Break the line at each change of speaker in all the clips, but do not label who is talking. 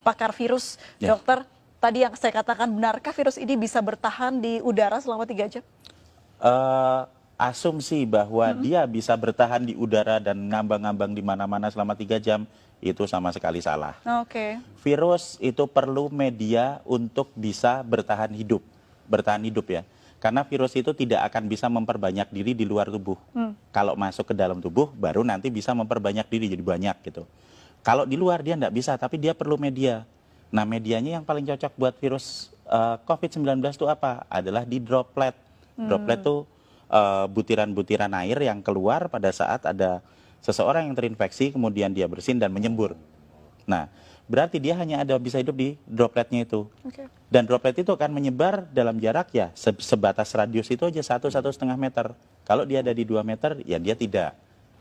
pakar virus, dokter. Tadi yang saya katakan, benarkah virus ini bisa bertahan di udara selama 3 jam?
Asumsi bahwa dia bisa bertahan di udara dan ngambang-ngambang di mana-mana selama 3 jam, itu sama sekali salah.
Oke.
Virus itu perlu media untuk bisa bertahan hidup ya. Karena virus itu tidak akan bisa memperbanyak diri di luar tubuh. Kalau masuk ke dalam tubuh, baru nanti bisa memperbanyak diri jadi banyak gitu. Kalau di luar dia nggak bisa, tapi dia perlu media. Nah, medianya yang paling cocok buat virus COVID-19 itu apa? Adalah di droplet. Droplet itu butiran-butiran air yang keluar pada saat ada seseorang yang terinfeksi, kemudian dia bersin dan menyembur. Nah, berarti dia hanya bisa hidup di dropletnya itu. Dan droplet itu akan menyebar dalam jarak ya sebatas radius itu aja 1–1,5 meter. Kalau dia ada di 2 meter, ya dia tidak.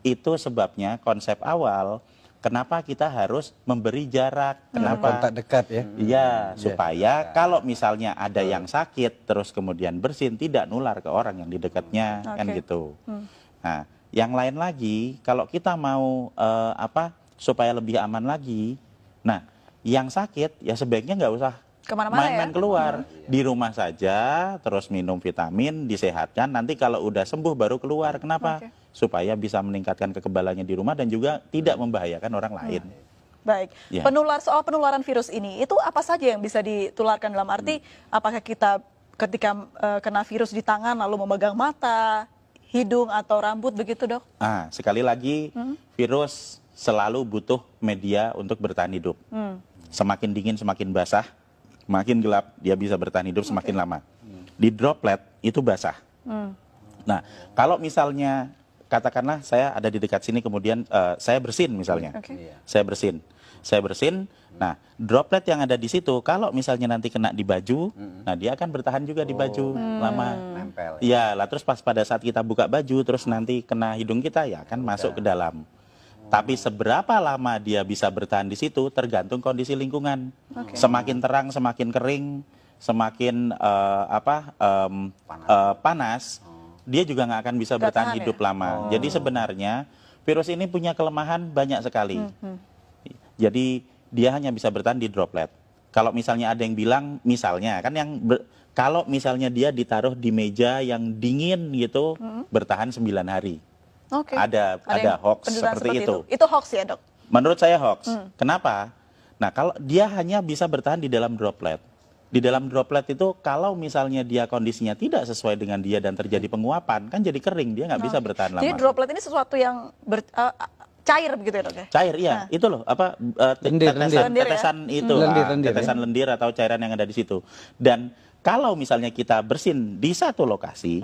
Itu sebabnya konsep awal kenapa kita harus memberi jarak. Kenapa?
Kontak dekat ya.
Iya, supaya kalau misalnya ada yang sakit terus kemudian bersin, tidak nular ke orang yang di dekatnya, kan gitu. Nah, yang lain lagi, kalau kita mau supaya lebih aman lagi, nah yang sakit ya sebaiknya nggak usah main-main keluar, di rumah saja, terus minum vitamin, disehatkan. Nanti kalau udah sembuh baru keluar. Kenapa? Supaya bisa meningkatkan kekebalannya di rumah dan juga tidak membahayakan orang lain.
Baik, soal penularan virus ini, itu apa saja yang bisa ditularkan dalam arti, apakah kita ketika kena virus di tangan lalu memegang mata, hidung atau rambut begitu, Dok?
Sekali lagi, virus selalu butuh media untuk bertahan hidup. Semakin dingin, semakin basah, makin gelap, dia bisa bertahan hidup semakin lama. Di droplet itu basah. Nah, kalau misalnya katakanlah saya ada di dekat sini, kemudian saya bersin misalnya, saya bersin. Nah, droplet yang ada di situ, kalau misalnya nanti kena di baju, nah dia akan bertahan juga di baju lama.
Nempel.
Ya, lah terus pas pada saat kita buka baju, terus nanti kena hidung kita, ya akan masuk ke dalam. Tapi seberapa lama dia bisa bertahan di situ tergantung kondisi lingkungan. Semakin terang, semakin kering, semakin panas, dia juga nggak akan bisa bertahan hidup lama. Jadi sebenarnya virus ini punya kelemahan banyak sekali. Jadi dia hanya bisa bertahan di droplet. Kalau misalnya ada yang bilang, misalnya kan kalau misalnya dia ditaruh di meja yang dingin gitu, bertahan 9 hari. Ada hoax seperti itu.
Itu hoax ya, Dok?
Menurut saya hoax. Kenapa? Nah, kalau dia hanya bisa bertahan di dalam droplet. Di dalam droplet itu kalau misalnya dia kondisinya tidak sesuai dengan dia dan terjadi penguapan, kan jadi kering, dia nggak bisa bertahan lama.
Jadi droplet ini sesuatu yang cair begitu ya, Dok ya?
Cair, iya. Itu loh, tetesan lendir atau cairan yang ada di situ. Dan kalau misalnya kita bersin di satu lokasi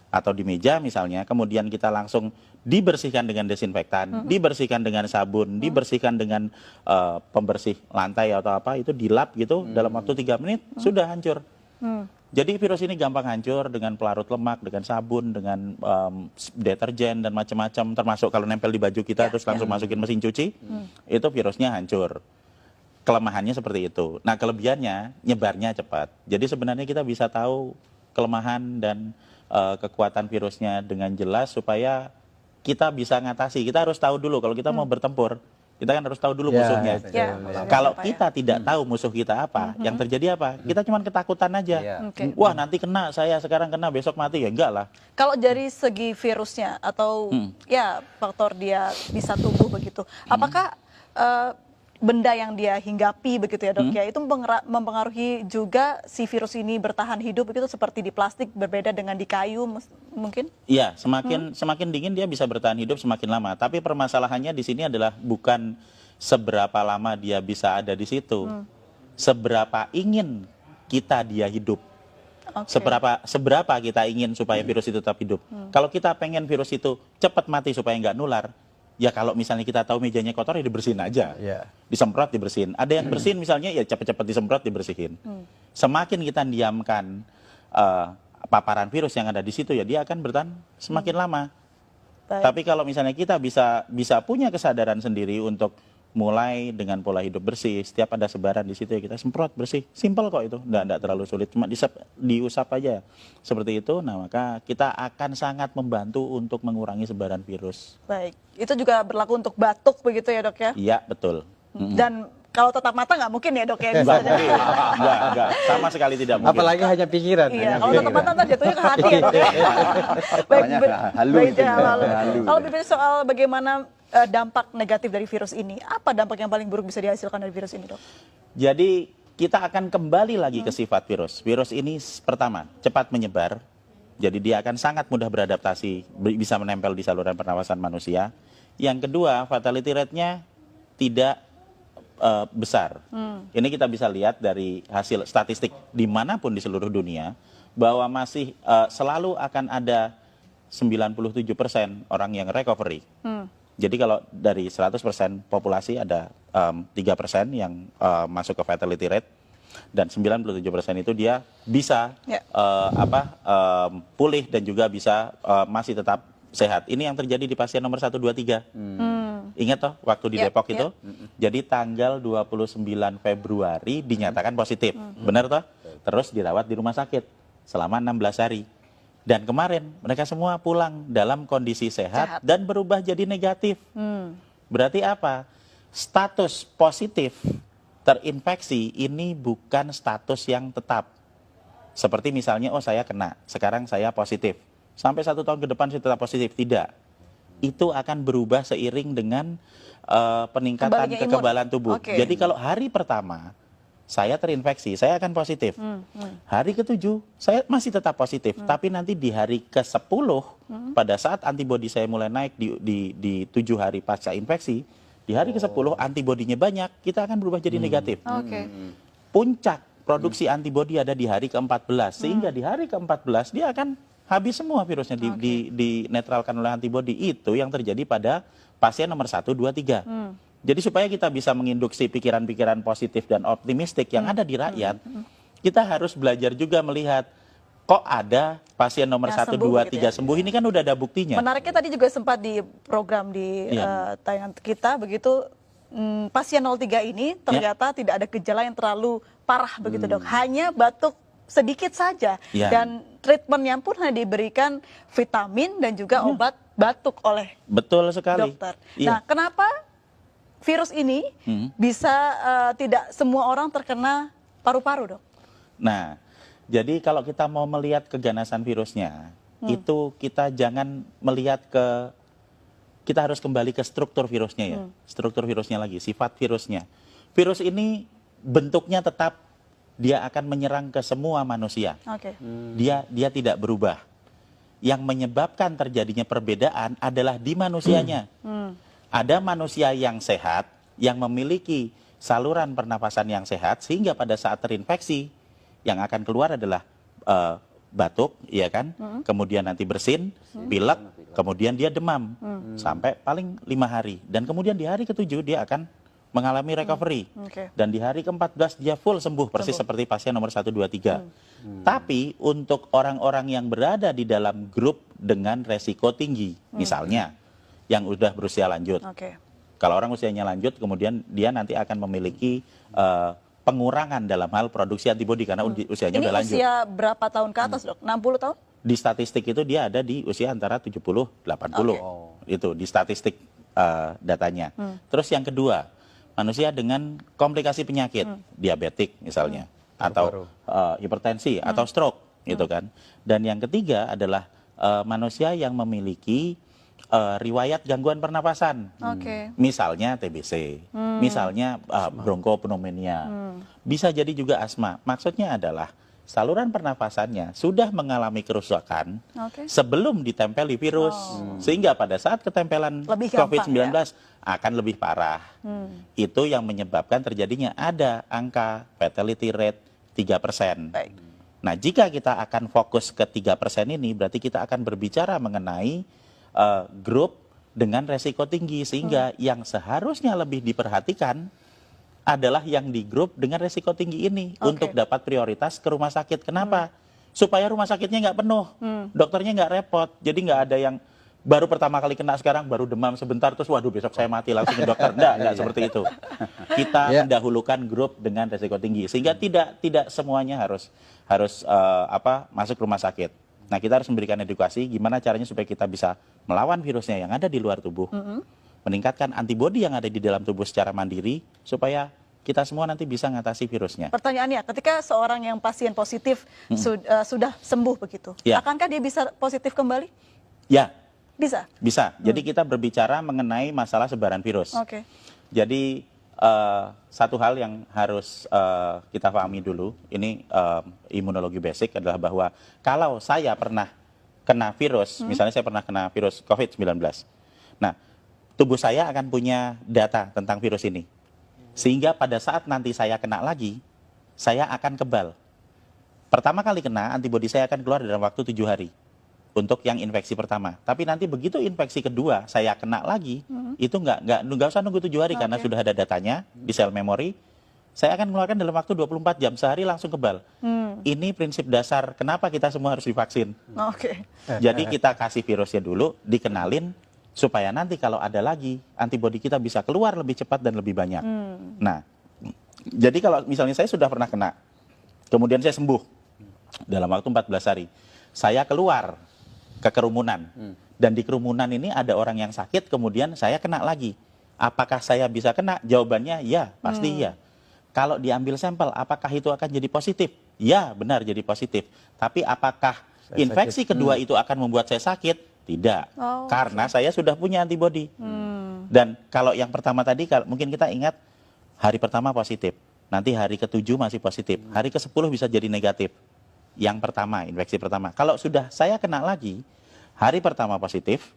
atau di meja misalnya, kemudian kita langsung dibersihkan dengan desinfektan, dibersihkan dengan sabun, dibersihkan dengan pembersih lantai atau apa, itu dilap gitu, dalam waktu 3 menit sudah hancur. Jadi virus ini gampang hancur dengan pelarut lemak, dengan sabun, dengan deterjen dan macam-macam, termasuk kalau nempel di baju kita terus langsung masukin mesin cuci, itu virusnya hancur. Kelemahannya seperti itu. Nah, kelebihannya nyebarnya cepat. Jadi sebenarnya kita bisa tahu kelemahan dan kekuatan virusnya dengan jelas supaya kita bisa ngatasi. Kita harus tahu dulu kalau kita mau bertempur, kita kan harus tahu dulu musuhnya. Kalau kita tidak tahu musuh kita apa, yang terjadi apa? Kita cuma ketakutan aja. Wah, nanti kena, saya sekarang kena, besok mati, ya enggak lah.
Kalau dari segi virusnya atau ya faktor dia bisa tumbuh begitu, apakah benda yang dia hinggapi begitu ya, Dok ya, itu mempengaruhi juga si virus ini bertahan hidup begitu, seperti di plastik berbeda dengan di kayu mungkin? Iya,
semakin dingin dia bisa bertahan hidup semakin lama. Tapi permasalahannya di sini adalah bukan seberapa lama dia bisa ada di situ, seberapa ingin kita dia hidup. Seberapa kita ingin supaya virus itu tetap hidup. Kalau kita pengen virus itu cepat mati supaya nggak nular, ya kalau misalnya kita tahu mejanya kotor ya dibersihin aja, disemprot dibersihin. Ada yang bersihin misalnya ya cepat-cepat disemprot dibersihin. Semakin kita diamkan paparan virus yang ada di situ ya dia akan bertahan semakin lama. Tapi kalau misalnya kita bisa punya kesadaran sendiri untuk mulai dengan pola hidup bersih, setiap ada sebaran di situ ya kita semprot bersih, simple kok itu, nggak terlalu sulit, cuma diusap aja seperti itu. Nah, maka kita akan sangat membantu untuk mengurangi sebaran virus.
Baik, itu juga berlaku untuk batuk begitu ya, Dok ya?
Iya, betul.
Dan kalau tetap mata nggak mungkin ya dok ya bisa
Enggak,
jadi.
enggak, sama sekali tidak mungkin.
Apalagi hanya pikiran.
Iya,
hanya
kalau tetap
pikiran.
mata ntar jatuhnya ke hati ya dok ya.
Makanya halu
baik,
itu,
ya, halu.
halu.
Kalau bicara soal bagaimana dampak negatif dari virus ini, apa dampak yang paling buruk bisa dihasilkan dari virus ini dok?
Jadi kita akan kembali lagi ke sifat virus. Virus ini pertama, cepat menyebar. Jadi dia akan sangat mudah beradaptasi, bisa menempel di saluran pernapasan manusia. Yang kedua, fatality rate-nya tidak besar. Ini kita bisa lihat dari hasil statistik dimanapun di seluruh dunia, bahwa masih selalu akan ada 97% orang yang recovery. Jadi kalau dari 100% populasi ada 3% yang masuk ke fatality rate, dan 97% itu dia bisa
Ya.
pulih dan juga bisa masih tetap sehat. Ini yang terjadi di pasien nomor 1, 2, 3. Ingat toh waktu di
Ya,
Depok
ya.
itu? Jadi tanggal 29 Februari dinyatakan positif. Benar toh? Terus dirawat di rumah sakit selama 16 hari. Dan kemarin mereka semua pulang dalam kondisi sehat. Dan berubah jadi negatif. Berarti apa? Status positif terinfeksi ini bukan status yang tetap. Seperti misalnya, oh saya kena, sekarang saya positif. Sampai 1 tahun ke depan saya tetap positif. Tidak. Itu akan berubah seiring dengan peningkatan
Kembalinya imun.
kekebalan tubuh.
Oke.
Jadi kalau hari pertama saya terinfeksi, saya akan positif. Hari ke-7 saya masih tetap positif. Tapi nanti di hari ke-10, pada saat antibodi saya mulai naik di 7 hari pasca infeksi, di hari ke-10 antibodinya banyak, kita akan berubah jadi negatif.
Oke.
Puncak produksi antibodi ada di hari ke-14, sehingga di hari ke-14 dia akan habis semua virusnya, dinetralkan oleh antibodi. Itu yang terjadi pada pasien nomor 1, 2, 3. Jadi supaya kita bisa menginduksi pikiran-pikiran positif dan optimistik yang ada di rakyat, kita harus belajar juga melihat, kok ada pasien nomor
Yang
1,
sembuh
2,
gitu
3
ya.
sembuh, ini kan udah ada buktinya.
Menariknya tadi juga sempat di program di
Iya.
tayangan kita begitu, pasien 03 ini ternyata tidak ada gejala yang terlalu parah begitu dok, hanya batuk sedikit saja
Iya.
dan treatmentnya pun hanya diberikan vitamin dan juga obat batuk oleh
Betul sekali.
dokter.
Iya.
Nah, kenapa virus ini bisa tidak semua orang terkena paru-paru dok?
Nah, jadi kalau kita mau melihat keganasan virusnya, itu kita jangan melihat kita harus kembali ke struktur virusnya ya. Struktur virusnya lagi, sifat virusnya. Virus ini bentuknya tetap, dia akan menyerang ke semua manusia.
Oke.
Dia tidak berubah. Yang menyebabkan terjadinya perbedaan adalah di manusianya. Ada manusia yang sehat, yang memiliki saluran pernapasan yang sehat, sehingga pada saat terinfeksi, yang akan keluar adalah batuk, ya kan? Kemudian nanti bersin, pilek, kemudian dia demam, sampai paling 5 hari. Dan kemudian di hari ke-7 dia akan mengalami recovery.
Oke.
Dan di hari ke-14 dia full sembuh, persis seperti pasien nomor 1, 2, 3. Tapi untuk orang-orang yang berada di dalam grup dengan resiko tinggi, misalnya yang udah berusia lanjut.
Oke.
Kalau orang usianya lanjut, kemudian dia nanti akan memiliki pengurangan dalam hal produksi antibodi karena usianya
Ini
udah lanjut.
usia berapa tahun ke atas dok? 60 tahun?
Di statistik itu dia ada di usia antara 70-80. Itu di statistik datanya. Terus yang kedua, manusia dengan komplikasi penyakit, diabetik misalnya, atau hipertensi, atau stroke, gitu kan. Dan yang ketiga adalah manusia yang memiliki riwayat gangguan pernapasan.
Oke.
Misalnya TBC, misalnya bronkopneumonia, bisa jadi juga asma. Maksudnya adalah saluran pernapasannya sudah mengalami kerusakan
Oke.
sebelum ditempeli virus, sehingga pada saat ketempelan
Lebih gampang,
COVID-19 akan lebih parah. Itu yang menyebabkan terjadinya ada angka fatality rate 3%.
Baik.
Nah, jika kita akan fokus ke 3% ini, berarti kita akan berbicara mengenai grup dengan resiko tinggi, sehingga yang seharusnya lebih diperhatikan adalah yang di grup dengan resiko tinggi ini untuk dapat prioritas ke rumah sakit. Kenapa? Supaya rumah sakitnya nggak penuh, dokternya nggak repot. Jadi nggak ada yang baru pertama kali kena sekarang, baru demam sebentar, terus waduh besok saya mati langsung ke dokter. Nggak seperti itu. Kita mendahulukan grup dengan resiko tinggi, sehingga tidak semuanya harus masuk rumah sakit. Nah, kita harus memberikan edukasi gimana caranya supaya kita bisa melawan virusnya yang ada di luar tubuh, meningkatkan antibodi yang ada di dalam tubuh secara mandiri, supaya kita semua nanti bisa ngatasi virusnya.
Pertanyaannya, ketika seorang yang pasien positif sudah sembuh begitu,
Ya.
akankah dia bisa positif kembali?
Ya,
Bisa.
bisa. Jadi kita berbicara mengenai masalah sebaran virus.
Oke.
Jadi satu hal yang harus kita pahami dulu, ini imunologi basic adalah bahwa kalau saya pernah kena virus, misalnya saya pernah kena virus COVID-19, nah tubuh saya akan punya data tentang virus ini. Sehingga pada saat nanti saya kena lagi, saya akan kebal. Pertama kali kena, antibodi saya akan keluar dalam waktu 7 hari. Untuk yang infeksi pertama. Tapi nanti begitu infeksi kedua, saya kena lagi, itu nggak usah nunggu 7 hari karena
Oke.
sudah ada datanya di sel memori. Saya akan mengeluarkan dalam waktu 24 jam, sehari langsung kebal. Ini prinsip dasar kenapa kita semua harus divaksin.
Oke.
Jadi kita kasih virusnya dulu, dikenalin, supaya nanti kalau ada lagi, antibodi kita bisa keluar lebih cepat dan lebih banyak. Nah, jadi kalau misalnya saya sudah pernah kena, kemudian saya sembuh dalam waktu 14 hari, saya keluar ke kerumunan. Dan di kerumunan ini ada orang yang sakit, kemudian saya kena lagi. Apakah saya bisa kena? Jawabannya ya, pasti iya. Kalau diambil sampel, apakah itu akan jadi positif? Ya, benar jadi positif. Tapi apakah infeksi kedua itu akan membuat saya sakit? Tidak.
Oh,
Karena saya sudah punya antibodi. Dan kalau yang pertama tadi, mungkin kita ingat, hari pertama positif. Nanti hari ke-7 masih positif. Hari ke-10 bisa jadi negatif. Yang pertama, infeksi pertama. Kalau sudah saya kena lagi, hari pertama positif,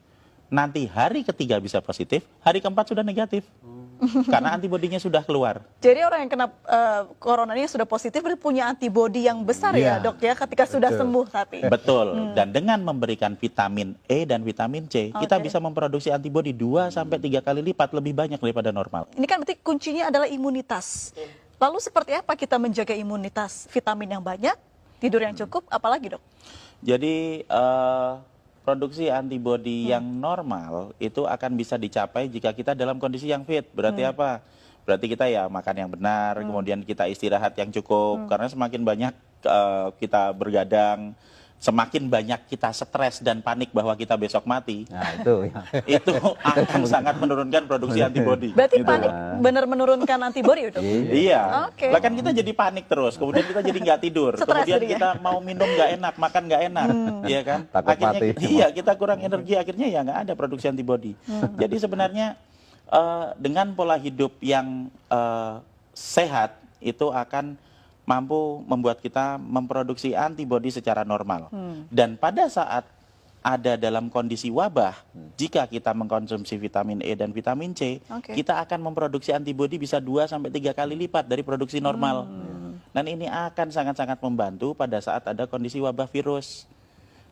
nanti hari ketiga bisa positif, hari keempat sudah negatif. Karena antibodinya sudah keluar.
Jadi orang yang kena corona ini sudah positif berarti punya antibodi yang besar ya,
Iya.
Dok ya, ketika sudah sembuh tapi.
Betul. Dan dengan memberikan vitamin E dan vitamin C, kita
Oke.
bisa memproduksi antibodi 2 sampai 3 kali lipat lebih banyak daripada normal.
Ini kan berarti kuncinya adalah imunitas. Lalu seperti apa kita menjaga imunitas? Vitamin yang banyak, tidur yang cukup, apalagi Dok?
Jadi produksi antibodi yang normal itu akan bisa dicapai jika kita dalam kondisi yang fit. Berarti apa? Berarti kita ya makan yang benar, kemudian kita istirahat yang cukup. Karena semakin banyak kita bergadang, semakin banyak kita stres dan panik bahwa kita besok mati,
Nah, itu ya.
itu akan sangat menurunkan produksi antibodi.
Berarti
Gitu.
panik benar menurunkan antibodi Dok?
Iya,
Oke.
bahkan kita jadi panik terus, kemudian kita jadi nggak tidur,
Stres
kemudian
jadinya.
kita mau minum nggak enak, makan nggak enak, iya kan?
Takut
Akhirnya
mati.
iya kita kurang energi, akhirnya ya nggak ada produksi antibodi. Jadi sebenarnya dengan pola hidup yang sehat itu akan mampu membuat kita memproduksi antibodi secara normal. Dan pada saat ada dalam kondisi wabah, jika kita mengkonsumsi vitamin E dan vitamin C,
Oke.
kita akan memproduksi antibodi bisa 2 sampai 3 kali lipat dari produksi normal. Dan ini akan sangat-sangat membantu pada saat ada kondisi wabah virus.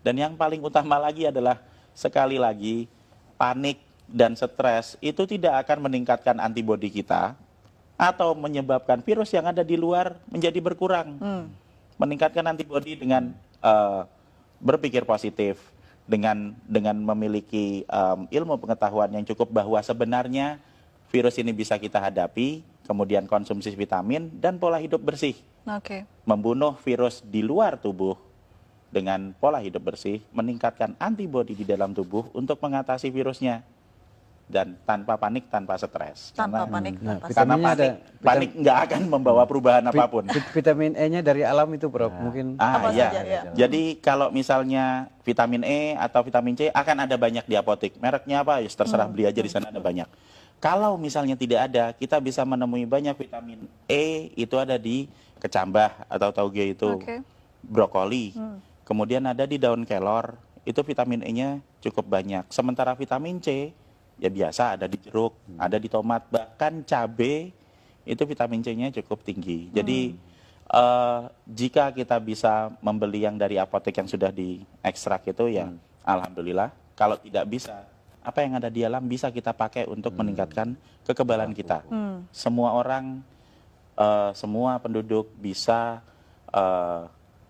Dan yang paling utama lagi adalah sekali lagi panik dan stres itu tidak akan meningkatkan antibodi kita atau menyebabkan virus yang ada di luar menjadi berkurang. Meningkatkan antibodi dengan berpikir positif, dengan memiliki ilmu pengetahuan yang cukup bahwa sebenarnya virus ini bisa kita hadapi, kemudian konsumsi vitamin dan pola hidup bersih.
Oke.
Membunuh virus di luar tubuh dengan pola hidup bersih, meningkatkan antibodi di dalam tubuh untuk mengatasi virusnya. Dan tanpa panik, tanpa stres.
Tanpa
Karena-
panik,
Nah,
tanpa
Karena
vitaminnya
panik nggak akan membawa perubahan apapun.
Vitamin E-nya dari alam itu, Prof. Mungkin
Apa
Iya.
saja, ya.
Jadi kalau misalnya vitamin E atau vitamin C akan ada banyak di apotek. Mereknya apa? Ya terserah beli aja di sana ada banyak. Kalau misalnya tidak ada, kita bisa menemui banyak vitamin E itu ada di kecambah atau tauge itu,
Oke.
brokoli. Kemudian ada di daun kelor, itu vitamin E-nya cukup banyak. Sementara vitamin C ya biasa ada di jeruk, ada di tomat, bahkan cabai itu vitamin C-nya cukup tinggi. Jadi jika kita bisa membeli yang dari apotek yang sudah diekstrak itu ya alhamdulillah. Kalau tidak bisa, apa yang ada di alam bisa kita pakai untuk meningkatkan kekebalan kita. Semua orang, semua penduduk bisa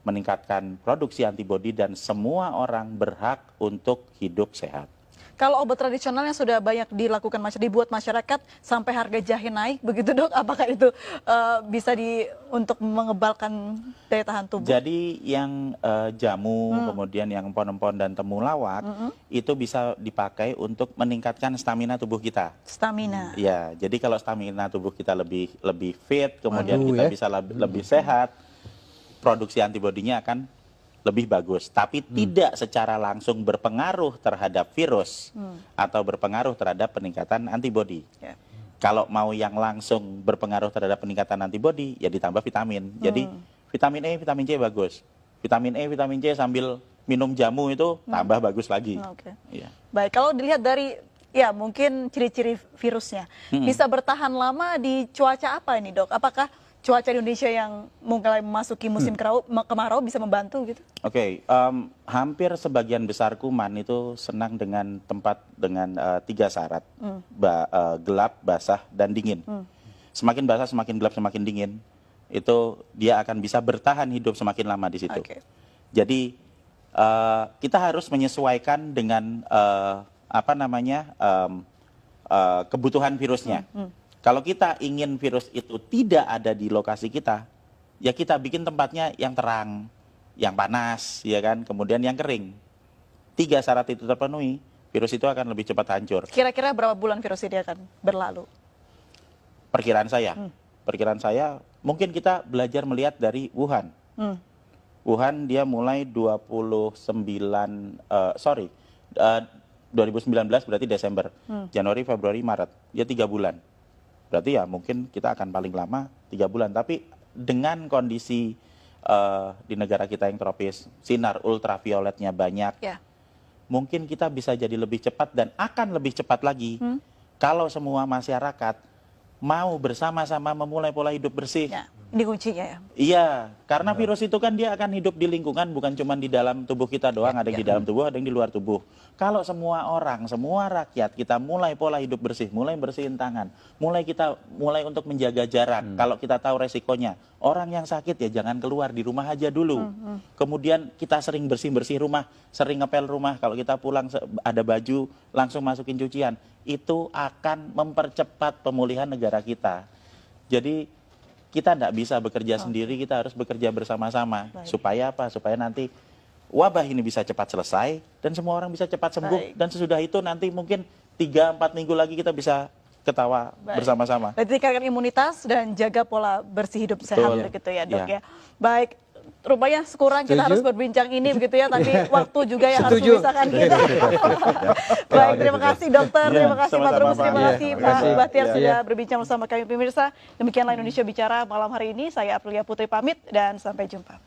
meningkatkan produksi antibodi dan semua orang berhak untuk hidup sehat.
Kalau obat tradisional yang sudah banyak dilakukan dibuat masyarakat sampai harga jahe naik begitu dok, apakah itu bisa untuk mengebalkan daya tahan tubuh?
Jadi yang jamu, kemudian yang empon-empon dan temulawak itu bisa dipakai untuk meningkatkan stamina tubuh kita.
Stamina.
Ya, jadi kalau stamina tubuh kita lebih fit, kemudian
Waduh,
kita
ya.
bisa lebih sehat, produksi antibodinya akan lebih bagus, tapi tidak secara langsung berpengaruh terhadap virus atau berpengaruh terhadap peningkatan antibodi.
Ya.
Kalau mau yang langsung berpengaruh terhadap peningkatan antibodi, ya ditambah vitamin. Jadi vitamin E, vitamin C bagus. Vitamin E, vitamin C sambil minum jamu itu tambah bagus lagi.
Oke.
Iya.
Baik, kalau dilihat dari mungkin ciri-ciri virusnya, bisa bertahan lama di cuaca apa ini dok? Apakah cuaca di Indonesia yang mulai memasuki musim kemarau bisa membantu gitu?
Oke, hampir sebagian besar kuman itu senang dengan tempat dengan 3 syarat, gelap, basah, dan dingin. Semakin basah, semakin gelap, semakin dingin, itu dia akan bisa bertahan hidup semakin lama di situ.
Oke.
Jadi kita harus menyesuaikan dengan kebutuhan virusnya. Kalau kita ingin virus itu tidak ada di lokasi kita, ya kita bikin tempatnya yang terang, yang panas, ya kan, kemudian yang kering. 3 syarat itu terpenuhi, virus itu akan lebih cepat hancur.
Kira-kira berapa bulan virus ini akan berlalu?
Perkiraan saya, mungkin kita belajar melihat dari Wuhan. Wuhan dia mulai 2019 berarti Desember, Januari, Februari, Maret, dia 3 bulan. Berarti ya mungkin kita akan paling lama 3 bulan. Tapi dengan kondisi di negara kita yang tropis, sinar ultravioletnya banyak, mungkin kita bisa jadi lebih cepat dan akan lebih cepat lagi kalau semua masyarakat mau bersama-sama memulai pola hidup bersih.
Ya, ini kuncinya ya.
Iya, karena virus itu kan dia akan hidup di lingkungan, bukan cuma di dalam tubuh kita doang, ada yang di dalam tubuh, ada yang di luar tubuh. Kalau semua orang, semua rakyat kita mulai pola hidup bersih, mulai bersihin tangan, mulai untuk menjaga jarak. Kalau kita tahu resikonya, orang yang sakit ya jangan keluar, di rumah aja dulu. Kemudian kita sering bersih-bersih rumah, sering ngepel rumah. Kalau kita pulang ada baju, langsung masukin cucian. Itu akan mempercepat pemulihan negara kita. Jadi kita tidak bisa bekerja sendiri, kita harus bekerja bersama-sama. Supaya apa? Supaya nanti wabah ini bisa cepat selesai dan semua orang bisa cepat sembuh. Dan sesudah itu nanti mungkin 3-4 minggu lagi kita bisa ketawa bersama-sama.
Berarti tingkatkan imunitas dan jaga pola bersih hidup sehat begitu ya dok ya. Baik, rupanya sekurang kita harus berbincang ini begitu ya, tapi waktu juga yang harus memisahkan kita. Baik, terima kasih dokter, terima kasih Pak Trubus, terima kasih Pak Bahtiar sudah berbincang bersama kami pemirsa. Demikianlah Indonesia Bicara malam hari ini. Saya Aprilia Putri pamit dan sampai jumpa.